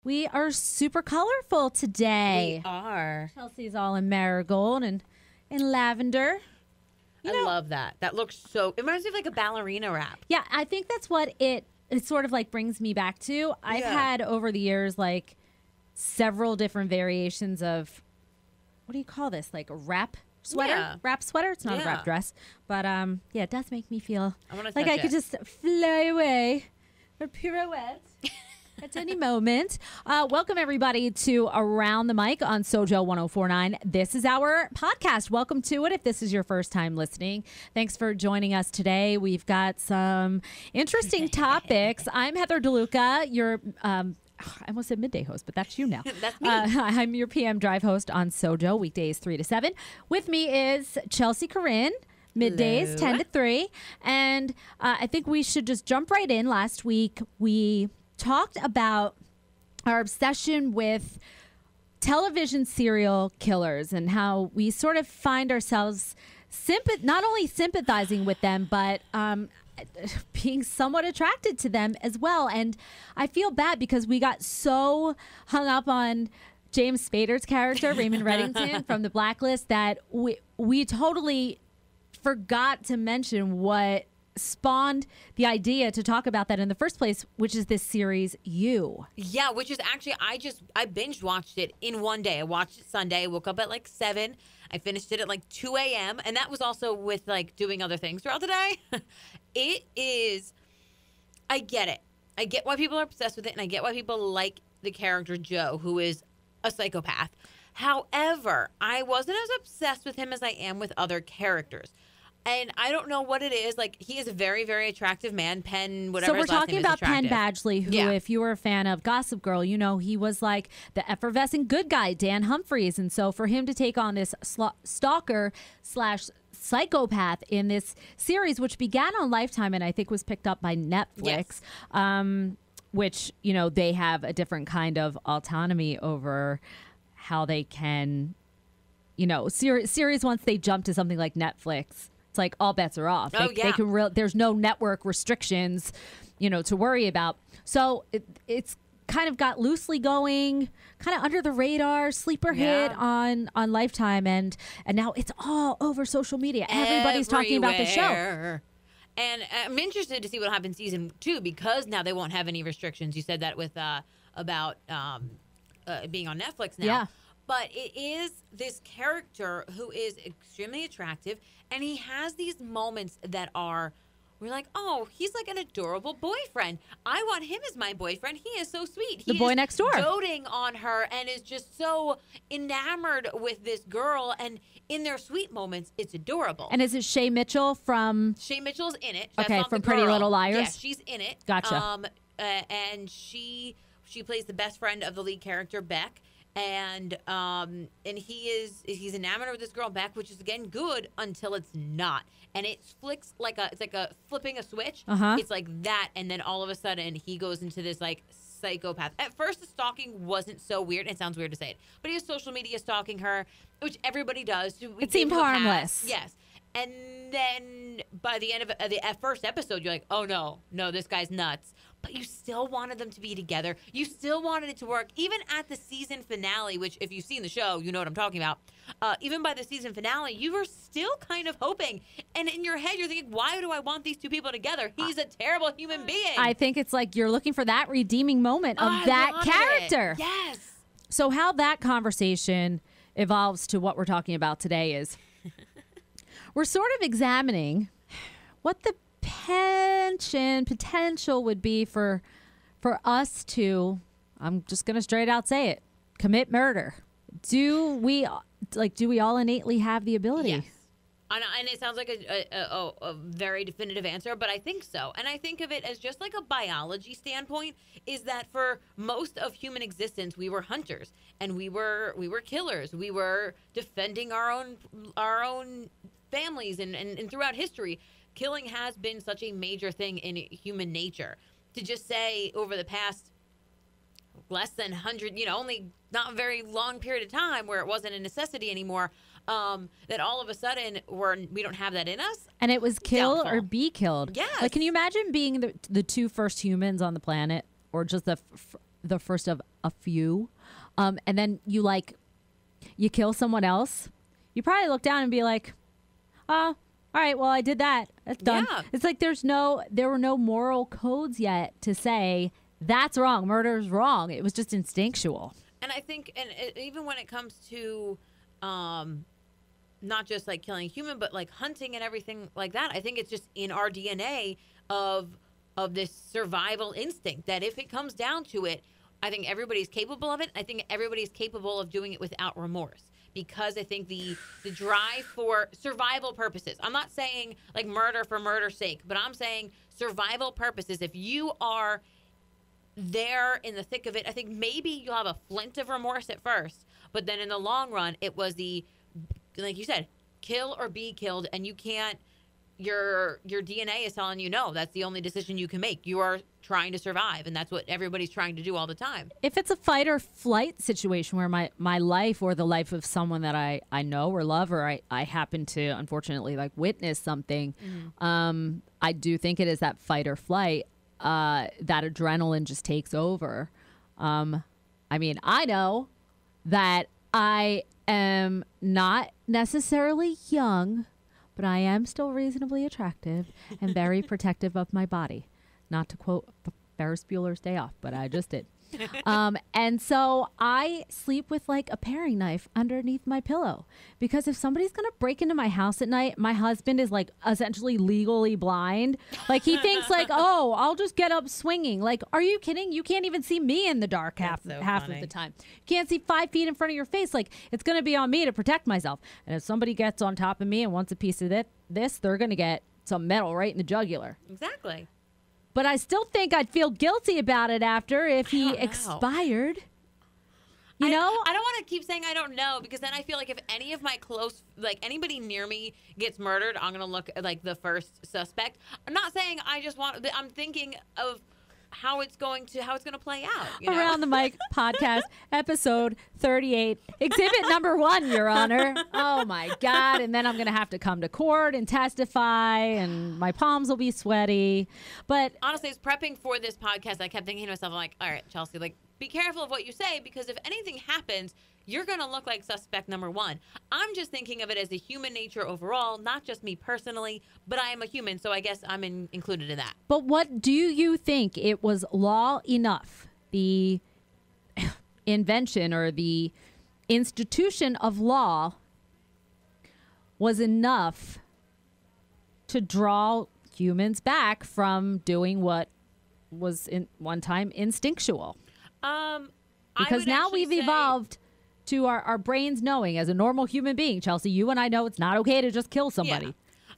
We are super colorful today. We are. Chelsea's all in marigold and in lavender. I love that. That looks so... It reminds me of like a ballerina wrap. Yeah, I think that's what it sort of like brings me back to. I've had over the years like several different variations of... What do you call this? Like a wrap sweater? Yeah. Wrap sweater? It's not a wrap dress. But yeah, it does make me feel like I could just fly away or pirouette at any moment. Welcome, everybody, to Around the Mic on SoJO 1049. This is our podcast. Welcome to it if this is your first time listening. Thanks for joining us today. We've got some interesting topics. I'm Heather DeLuca, your... I almost said midday host, but that's you now. That's me. I'm your PM drive host on SoJO, weekdays 3 to 7. With me is Chelsea Corinne, middays 10 to 3. And I think we should just jump right in. Last week, we talked about our obsession with television serial killers and how we sort of find ourselves not only sympathizing with them, but being somewhat attracted to them as well. And I feel bad because we got so hung up on James Spader's character, Raymond Reddington from The Blacklist, that we totally forgot to mention what spawned the idea to talk about that in the first place, which is this series You. Yeah, which is actually, I binge watched it in one day. I watched it Sunday. I woke up at like 7. I finished it at like 2 a.m. And that was also with like doing other things throughout the day. It is, I get it. I get why people are obsessed with it, and I get why people like the character Joe, who is a psychopath. However, I wasn't as obsessed with him as I am with other characters. And I don't know what it is. Like, he is a very, very attractive man. Penn, whatever. So we're talking about Penn Badgley, who, if you were a fan of Gossip Girl, you know he was like the effervescent good guy, Dan Humphries. And so for him to take on this stalker / psychopath in this series, which began on Lifetime and I think was picked up by Netflix, which, you know, they have a different kind of autonomy over how they can, you know, series once they jump to something like Netflix, it's like all bets are off. They can there's no network restrictions, you know, to worry about. So it's kind of got loosely going, kind of under the radar, sleeper hit on Lifetime, and now it's all over social media. Everybody's talking about the show. And I'm interested to see what happens season 2, because now they won't have any restrictions. You said that with about being on Netflix now. Yeah. But it is this character who is extremely attractive, and he has these moments that we're like, oh, he's like an adorable boyfriend. I want him as my boyfriend. He is so sweet. The boy next door. Doting on her and is just so enamored with this girl. And in their sweet moments, it's adorable. And is it Shay Mitchell from... Shay Mitchell's in it. Okay, from Pretty Little Liars? Yeah, she's in it. Gotcha. And she plays the best friend of the lead character, Beck. And he's enamored with this girl Beck, which is again good until it's not, and it flicks it's like a flipping a switch. It's like that, and then all of a sudden he goes into this like psychopath. At first, the stalking wasn't so weird. It sounds weird to say it, but he was social media stalking her, which everybody does. It seemed harmless. Yes. And then by the end of the first episode, you're like, oh, no, this guy's nuts. But you still wanted them to be together. You still wanted it to work. Even at the season finale, which if you've seen the show, you know what I'm talking about. Even by the season finale, you were still kind of hoping. And in your head, you're thinking, why do I want these two people together? He's a terrible human being. I think it's like you're looking for that redeeming moment of that character. Yes. So how that conversation evolves to what we're talking about today is... We're sort of examining what the potential would be for us to, I'm just going to straight out say it, commit murder. Do we all innately have the ability? Yes. And it sounds like a very definitive answer, but I think so. And I think of it as just like a biology standpoint, is that for most of human existence, we were hunters and we were killers. We were defending our own families, and throughout history, killing has been such a major thing in human nature. To just say over the past less than 100, only not a very long period of time where it wasn't a necessity anymore, that all of a sudden we don't have that in us. And it was kill Doubtful. or be killed. Yes. Like, can you imagine being the two first humans on the planet, or just the first of a few, and then you kill someone else, you probably look down and be like, all right, well, I did that. That's done. Yeah. It's like there were no moral codes yet to say that's wrong. Murder is wrong. It was just instinctual. And I think, even when it comes to not just like killing a human, but like hunting and everything like that, I think it's just in our DNA of this survival instinct that if it comes down to it, I think everybody's capable of it. I think everybody's capable of doing it without remorse. Because I think the drive for survival purposes, I'm not saying like murder for murder's sake, but I'm saying survival purposes. If you are there in the thick of it, I think maybe you'll have a flint of remorse at first, but then in the long run, it was like you said, kill or be killed, and you can't. Your DNA is telling you no. That's the only decision you can make. You are trying to survive, and that's what everybody's trying to do all the time. If it's a fight or flight situation where my life or the life of someone that I know or love or I happen to unfortunately like witness something, I do think it is that fight or flight. That adrenaline just takes over. I mean, I know that I am not necessarily young, but I am still reasonably attractive and very protective of my body. Not to quote Ferris Bueller's Day Off, but I just did. And so I sleep with like a paring knife underneath my pillow, because if somebody's going to break into my house at night, my husband is like essentially legally blind. Like he thinks like, oh, I'll just get up swinging. Like, are you kidding? You can't even see me in the dark half of the time. You can't see 5 feet in front of your face. Like, it's going to be on me to protect myself. And if somebody gets on top of me and wants a piece of this, they're going to get some metal right in the jugular. Exactly. But I still think I'd feel guilty about it after if he expired. You know? I don't want to keep saying I don't know, because then I feel like if any of my close, like anybody near me gets murdered, I'm going to look like the first suspect. I'm not saying I just want, I'm thinking of how it's going to play out. You know? Around the Mic podcast, episode 38, exhibit number 1, Your Honor. Oh my God. And then I'm going to have to come to court and testify, and my palms will be sweaty. But honestly, it's prepping for this podcast. I kept thinking to myself, I'm like, all right, Chelsea, like, be careful of what you say, because if anything happens, you're going to look like suspect number 1. I'm just thinking of it as a human nature overall, not just me personally, but I am a human, so I guess I'm included in that. But what do you think? It was law enough, the invention or the institution of law was enough to draw humans back from doing what was in one time instinctual? Because now we've evolved to our brains knowing, as a normal human being, Chelsea, you and I know it's not okay to just kill somebody. Yeah.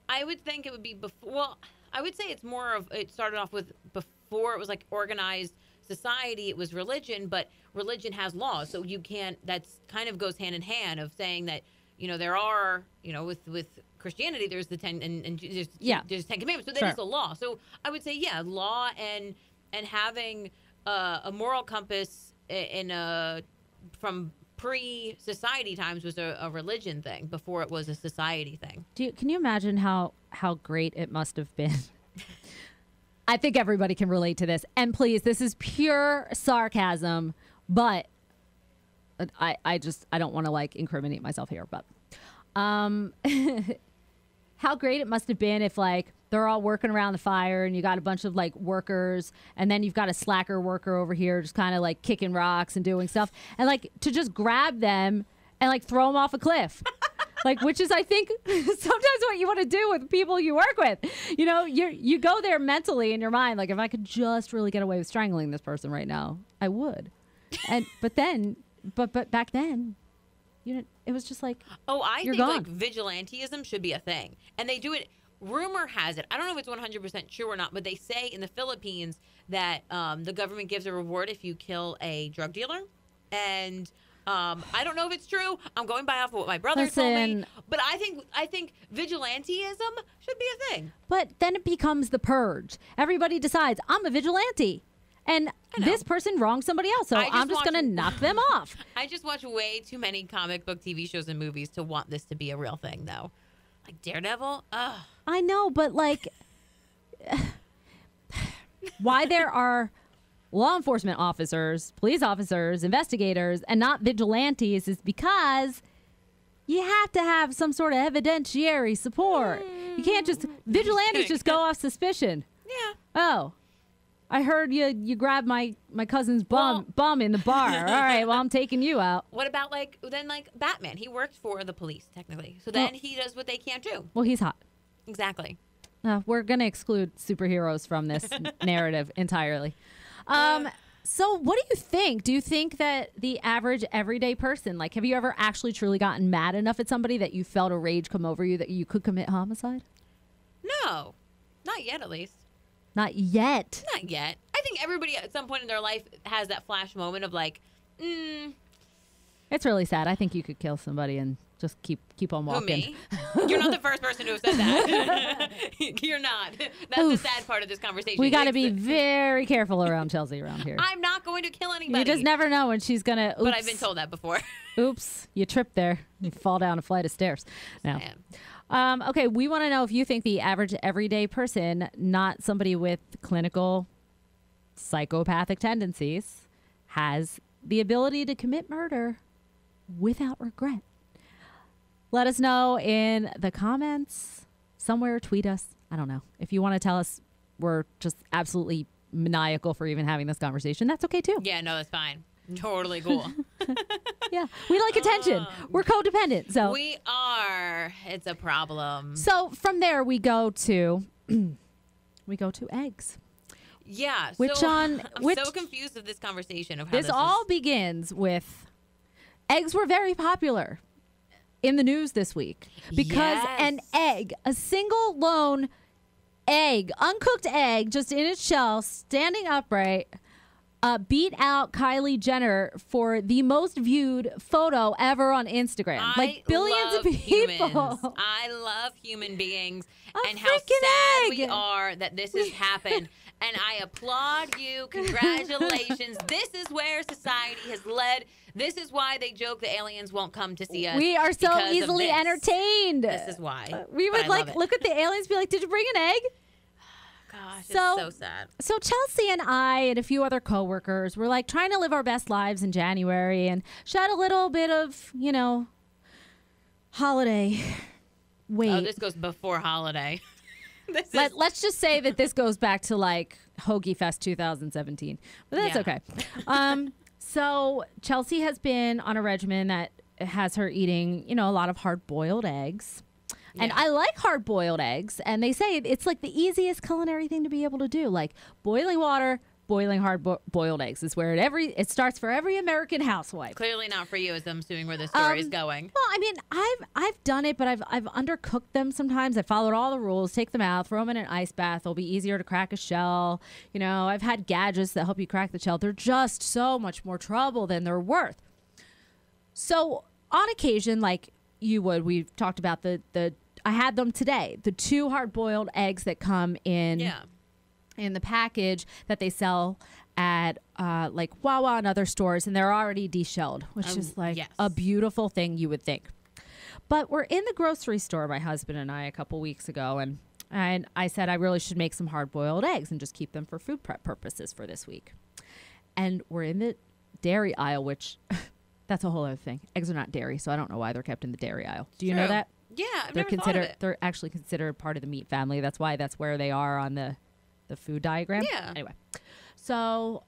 I would think it would be before. Well, I would say it's more of, it started off with before it was like organized society, it was religion, but religion has laws. So you can't, that's kind of goes hand in hand of saying that, you know, there are, you know, with Christianity, there's the 10 and there's 10 commandments, so that is the law. So I would say, yeah, law and having a moral compass from pre-society times was a religion thing before it was a society thing. Can you imagine how great it must have been? I think everybody can relate to this. And please, this is pure sarcasm, but I don't want to like incriminate myself here, but how great it must have been if like they're all working around the fire and you got a bunch of like workers, and then you've got a slacker worker over here just kind of like kicking rocks and doing stuff, and like to just grab them and like throw them off a cliff. Like, which is, I think, sometimes what you want to do with people you work with. You know, you go there mentally in your mind, like, if I could just really get away with strangling this person right now, I would. But back then, you know, it was just like, I think gone. like vigilantism should be a thing, and they do it. Rumor has it, I don't know if it's 100% true or not, but they say in the Philippines that the government gives a reward if you kill a drug dealer, and I don't know if it's true. I'm going by off of what my brother told me, but I think vigilantism should be a thing. But then it becomes the purge. Everybody decides, I'm a vigilante, and this person wronged somebody else, so I'm just going to knock them off. I just watch way too many comic book TV shows and movies to want this to be a real thing, though. Like Daredevil? Ugh. I know, but like, why there are law enforcement officers, police officers, investigators, and not vigilantes is because you have to have some sort of evidentiary support. You can't just, vigilantes just go off suspicion. Yeah. Oh, I heard you grabbed my cousin's bum in the bar. All right, well, I'm taking you out. What about then Batman? He works for the police technically, so then he does what they can't do. Well, he's hot. Exactly. We're gonna exclude superheroes from this narrative entirely. So what do you think? Do you think that the average everyday person, like, have you ever actually truly gotten mad enough at somebody that you felt a rage come over you that you could commit homicide? No, not yet, at least. Not yet. Not yet. I think everybody at some point in their life has that flash moment of like, It's really sad. I think you could kill somebody and just keep on walking. Who, me? You're not the first person to have said that. You're not. That's the sad part of this conversation. We got to be very careful around Chelsea around here. I'm not going to kill anybody. You just never know when she's going to. But I've been told that before. Oops. You tripped there. You fall down a flight of stairs. No. Okay, we want to know if you think the average everyday person, not somebody with clinical psychopathic tendencies, has the ability to commit murder without regret. Let us know in the comments, somewhere, tweet us. I don't know. If you want to tell us we're just absolutely maniacal for even having this conversation, that's okay too. Yeah, no, that's fine. Totally cool. Yeah, we like attention. We're codependent, so we are. It's a problem. So from there we go to eggs. Yeah. I'm so confused with this conversation of how this all begins with eggs were very popular in the news this week because an egg, a single lone egg, uncooked egg, just in its shell, standing upright, beat out Kylie Jenner for the most viewed photo ever on Instagram. Like billions of people. Humans. I love human beings and how freaking sad egg. we are that this has happened. And I applaud you. Congratulations. This is where society has led. This is why they joke the aliens won't come to see us. We are so because of easily this. entertained. This is why. We would look at the aliens and be like, did you bring an egg? Gosh, it's so sad. So Chelsea and I and a few other coworkers were like trying to live our best lives in January and shed a little bit of, holiday weight. Oh, this goes before holiday. Let's just say that this goes back to like Hoagie Fest 2017. But that's okay. So Chelsea has been on a regimen that has her eating, a lot of hard-boiled eggs. And I like hard-boiled eggs. And they say it's like the easiest culinary thing to be able to do. Like boiling water, boiling hard-boiled eggs is where it starts for every American housewife. Clearly not for you, as I'm assuming where this story is going. Well, I mean, I've done it, but I've undercooked them sometimes. I followed all the rules. Take them out, throw them in an ice bath. It'll be easier to crack a shell. I've had gadgets that help you crack the shell. They're just so much more trouble than they're worth. So on occasion, like we've talked about I had them today. The 2 hard-boiled eggs that come in the package that they sell at like Wawa and other stores, and they're already deshelled, which is like a beautiful thing, you would think. But we're in the grocery store, my husband and I, a couple weeks ago, and I said I really should make some hard-boiled eggs and just keep them for food prep purposes for this week. And we're in the dairy aisle, which that's a whole other thing. Eggs are not dairy, so I don't know why they're kept in the dairy aisle. Do you know that? Yeah, I've never thought of it. They're actually considered part of the meat family. That's where they are on the food diagram. Yeah. Anyway, so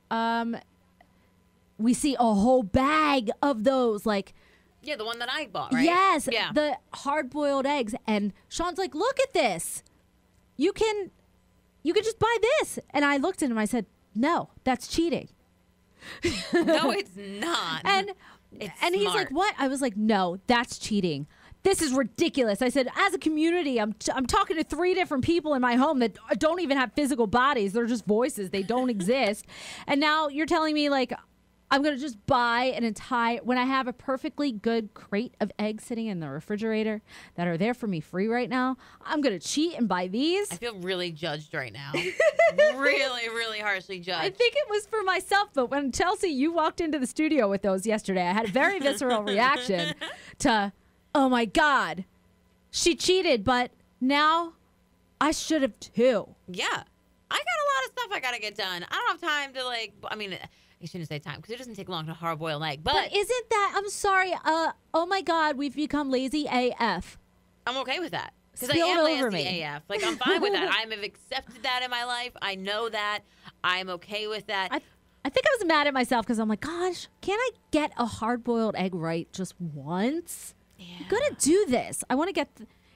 we see a whole bag of those, like. Yeah, the one that I bought, right? Yes. Yeah. The hard-boiled eggs, and Sean's like, "Look at this. You can just buy this." And I looked at him. I said, "No, that's cheating." No, it's not. And he's like, "What?" I was like, "No, that's cheating. This is ridiculous." I said, as a community, I'm talking to 3 different people in my home that don't even have physical bodies. They're just voices. They don't exist. And now you're telling me, like, I'm going to just buy an entire, when I have a perfectly good crate of eggs sitting in the refrigerator that are there for me free right now, I'm going to cheat and buy these? I feel really judged right now. Really, really harshly judged. I think it was for myself, but when Chelsea, you walked into the studio with those yesterday, I had a very visceral reaction to, oh my God, she cheated, but now I should have too. Yeah. I got a lot of stuff I got to get done. I don't have time to I mean, I shouldn't say time because it doesn't take long to hard boil an egg. But isn't that, I'm sorry, oh my God, we've become lazy AF. I'm okay with that. Because I Spilled am over lazy me. AF. I'm fine with that. I have accepted that in my life. I know that. I'm okay with that. I think I was mad at myself because I'm like, gosh, can't I get a hard-boiled egg right just once? Yeah. I'm gonna do this. I want to get.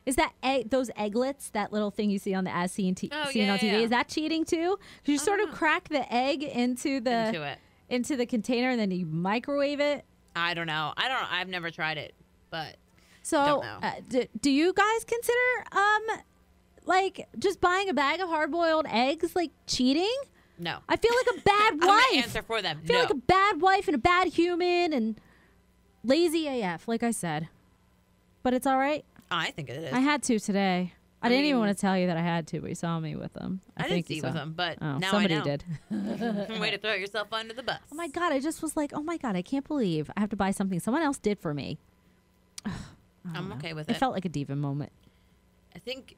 Is that those egglets? That little thing you see on the as seen on TV? Is that cheating too? Because you sort of crack the egg into the container and then you microwave it. I don't know. I've never tried it, but so do you guys consider just buying a bag of hard-boiled eggs like cheating? No. I feel like a bad wife. I'm gonna answer for them. I feel like a bad wife and a bad human and lazy AF, like I said. But it's all right. I think it is. I had to today. I didn't even want to tell you that I had to, but you saw me with them. I didn't see you with them, but now somebody I know. did. Way to throw yourself under the bus. Oh my God, I just was like, oh my God, I can't believe I have to buy something someone else did for me. I'm okay with it. It felt like a diva moment. I think,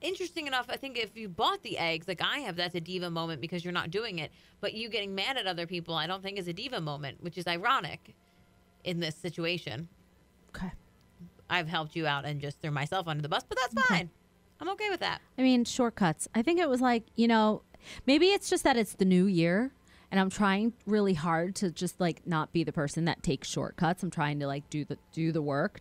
interesting enough, I think if you bought the eggs, like I have, that's a diva moment because you're not doing it. But you getting mad at other people, I don't think is a diva moment, which is ironic in this situation. Okay. I've helped you out and just threw myself under the bus, but that's fine. I'm okay with that. I mean, shortcuts. I think it was like, maybe it's just that it's the new year and I'm trying really hard to just not be the person that takes shortcuts. I'm trying to do the work.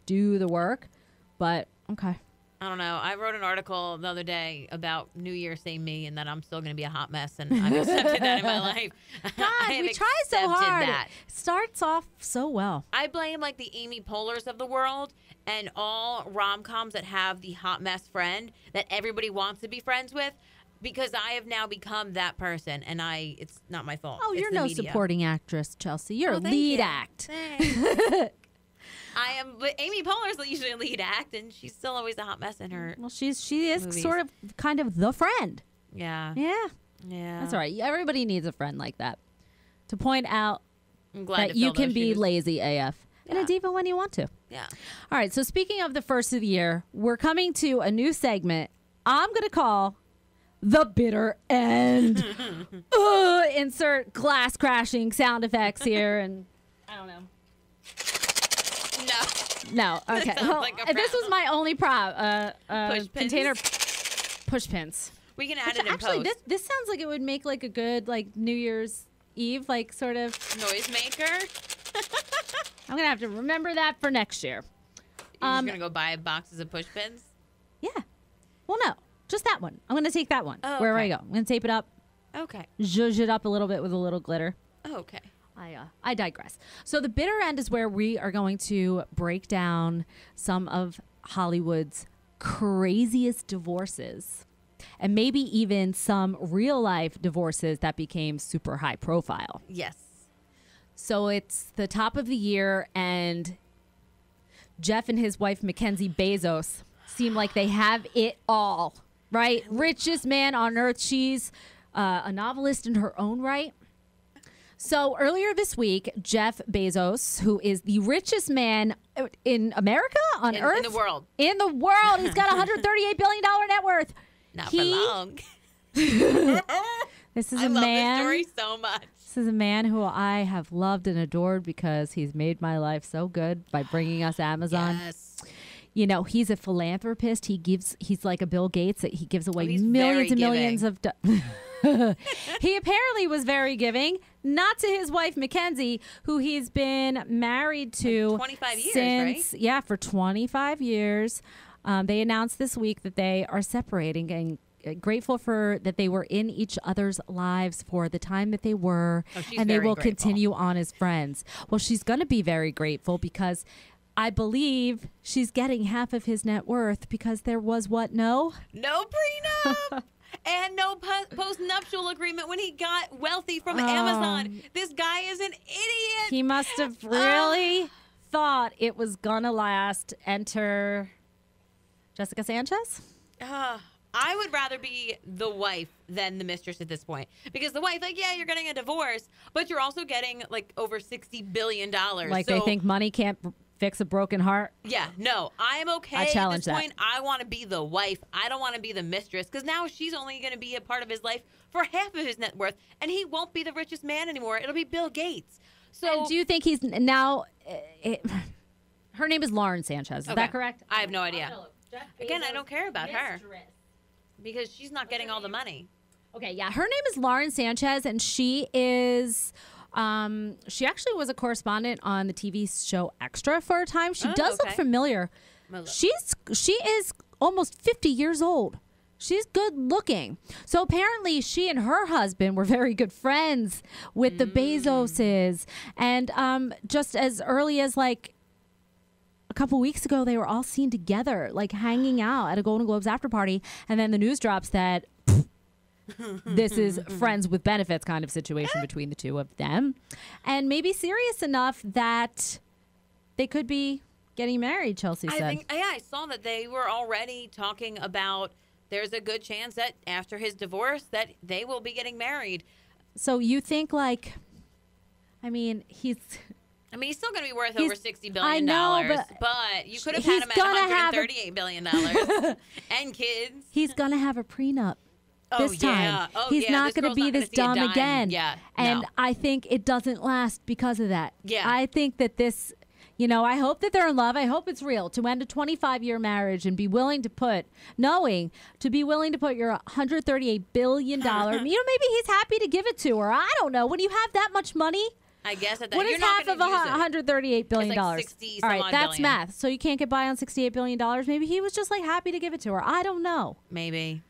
But okay. I don't know. I wrote an article the other day about New Year, Say Me, and that I'm still going to be a hot mess, and I've accepted that in my life. God, we try so hard. That. It starts off so well. I blame the Amy Poehlers of the world and all rom-coms that have the hot mess friend that everybody wants to be friends with, because I have now become that person, and it's not my fault. Oh, you're no media. Supporting actress, Chelsea. You're a lead act. I am, but Amy Poehler's usually a lead act, and she's still always a hot mess in her. Well, she is movies. sort of kind of the friend. Yeah. Yeah. That's all right. Everybody needs a friend like that to point out I'm glad that you can be lazy AF and a diva when you want to. Yeah. All right. So speaking of the first of the year, we're coming to a new segment I'm going to call The Bitter End. Insert glass crashing sound effects here, and I don't know. No. Okay. Well, this was my only prop. Container push pins. We can add it in actually, post. this sounds like it would make a good New Year's Eve sort of noisemaker. I'm gonna have to remember that for next year. You're just gonna go buy boxes of push pins? Yeah. Well, no, just that one. I'm gonna take that one. Oh, wherever I go, I'm gonna tape it up. Okay. Zhuzh it up a little bit with a little glitter. Okay. I digress. So the bitter end is where we are going to break down some of Hollywood's craziest divorces and maybe even some real life divorces that became super high profile. Yes. So it's the top of the year and Jeff and his wife, Mackenzie Bezos, seem like they have it all, right? Richest man on earth. She's a novelist in her own right. So earlier this week, Jeff Bezos, who is the richest man in America, on Earth? In the world. In the world. He's got a $138 billion net worth. Not for long. This is I love this story so much. This is a man who I have loved and adored because he's made my life so good by bringing us Amazon. Yes. He's a philanthropist. He's like a Bill Gates. He gives away very millions and millions of He apparently was very giving, not to his wife Mackenzie, who he's been married to 25 years, since, right? Yeah, for 25 years. They announced this week that they are separating and grateful for that they were in each other's lives for the time that they were, and they will continue on as friends. Well, she's going to be very grateful because I believe she's getting half of his net worth because there was no prenup. And no post-nuptial agreement when he got wealthy from Amazon. This guy is an idiot. He must have really thought it was gonna last. Enter Jessica Sanchez. I would rather be the wife than the mistress at this point. Because the wife, you're getting a divorce, but you're also getting over $60 billion. They think money can't fix a broken heart. Yeah, no, I'm okay I challenge at this that. point. I want to be the wife. I don't want to be the mistress because now she's only going to be a part of his life for half of his net worth, and he won't be the richest man anymore. It'll be Bill Gates. So, And do you think he's now? Her name is Lauren Sanchez. Is that correct? I have no idea. Again, I don't care about her because she's not getting all the money. Okay, yeah. Her name is Lauren Sanchez, and she is. She actually was a correspondent on the TV show Extra for a time. She does look familiar. She is almost 50 years old. She's good looking. So apparently she and her husband were very good friends with the Bezoses. And just as early as like a couple weeks ago, they were all seen together, like hanging out at a Golden Globes after party. And then the news drops that this is friends with benefits kind of situation between the two of them. And maybe serious enough that they could be getting married, Chelsea said. I saw that they were already talking about there's a good chance that after his divorce that they will be getting married. So you think he's still going to be worth over $60 billion. I know, but you could have had him at $138 billion and kids. He's going to have a prenup. This time. He's not going to be this dumb again. Yeah, and I think it doesn't last because of that. Yeah. I think that this, I hope that they're in love. I hope it's real. To end a 25-year marriage and be willing to put your $138 billion, maybe he's happy to give it to her. I don't know. When you have that much money. I guess at that, what is half of $138 billion? It's like 60 All right, that's billion. math. So you can't get by on $68 billion. Maybe he was just like happy to give it to her. I don't know. Maybe.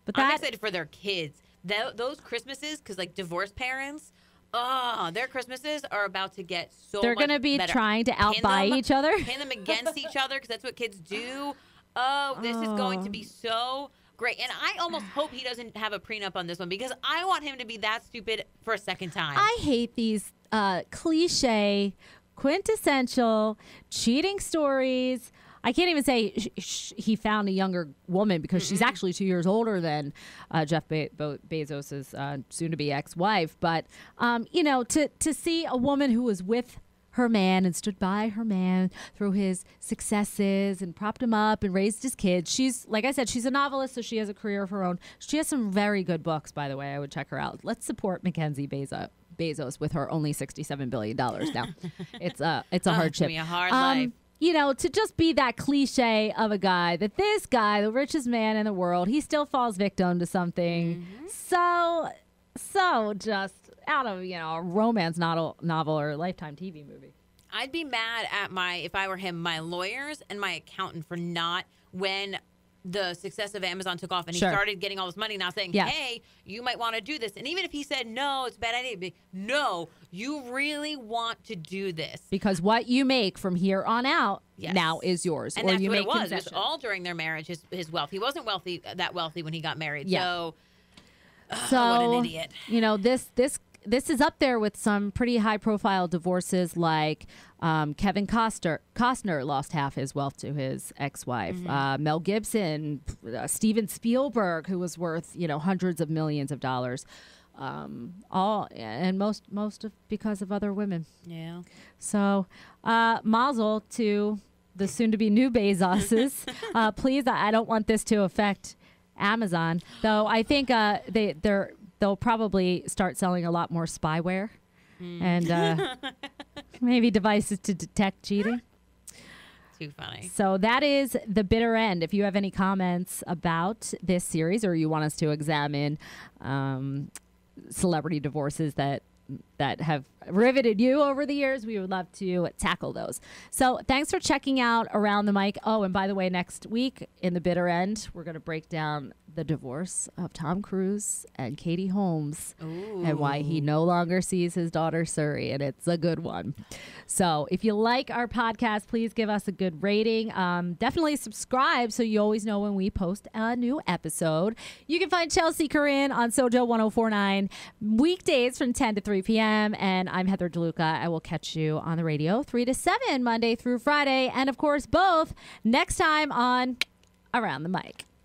But I'm excited for their kids. Those Christmases, because like divorced parents, their Christmases are about to get so they're much going to be better. trying to outbuy each other. Pin them against each other because that's what kids do. Oh, this is going to be so great. And I almost hope he doesn't have a prenup on this one because I want him to be that stupid for a second time. I hate these cliche, quintessential cheating stories. I can't even say he found a younger woman because she's actually 2 years older than Jeff Bezos' soon-to-be ex-wife. But, to see a woman who was with her man and stood by her man through his successes and propped him up and raised his kids. She's, like I said, she's a novelist, so she has a career of her own. She has some very good books, by the way. I would check her out. Let's support Mackenzie Bezos with her only $67 billion now. It's a hardship. It's gonna be a hard life. To just be that cliche of a guy, that this guy, the richest man in the world, he still falls victim to something so just out of, a romance novel or a Lifetime TV movie. I'd be mad at if I were him, my lawyers and my accountant for not, when the success of Amazon took off and he started getting all this money now saying, hey, you might want to do this. And even if he said, no, it's a bad idea, be, no, you really want to do this. Because what you make from here on out now is yours. And or that's you what make it was. concessions. It was all during their marriage, his wealth. He wasn't that wealthy when he got married. Yeah. So what an idiot. This is up there with some pretty high-profile divorces, like Kevin Costner lost half his wealth to his ex-wife. Mel Gibson, Steven Spielberg, who was worth hundreds of millions of dollars, most of because of other women. Yeah. So, mazel to the soon-to-be new Bezoses. Please, I don't want this to affect Amazon, though. I think they'll probably start selling a lot more spyware and maybe devices to detect cheating. Too funny. So that is The Bitter End. If you have any comments about this series or you want us to examine celebrity divorces that have riveted you over the years, we would love to tackle those. So thanks for checking out Around the Mic. Oh, and by the way, next week in The Bitter End, we're going to break down the divorce of Tom Cruise and Katie Holmes and why he no longer sees his daughter Suri, and it's a good one. So if you like our podcast, please give us a good rating. Definitely subscribe so you always know when we post a new episode. You can find Chelsea Corinne on SoJO 1049 weekdays from 10 to 3 p.m. And I'm Heather DeLuca. I will catch you on the radio 3 to 7 Monday through Friday. And of course, both next time on Around the Mic.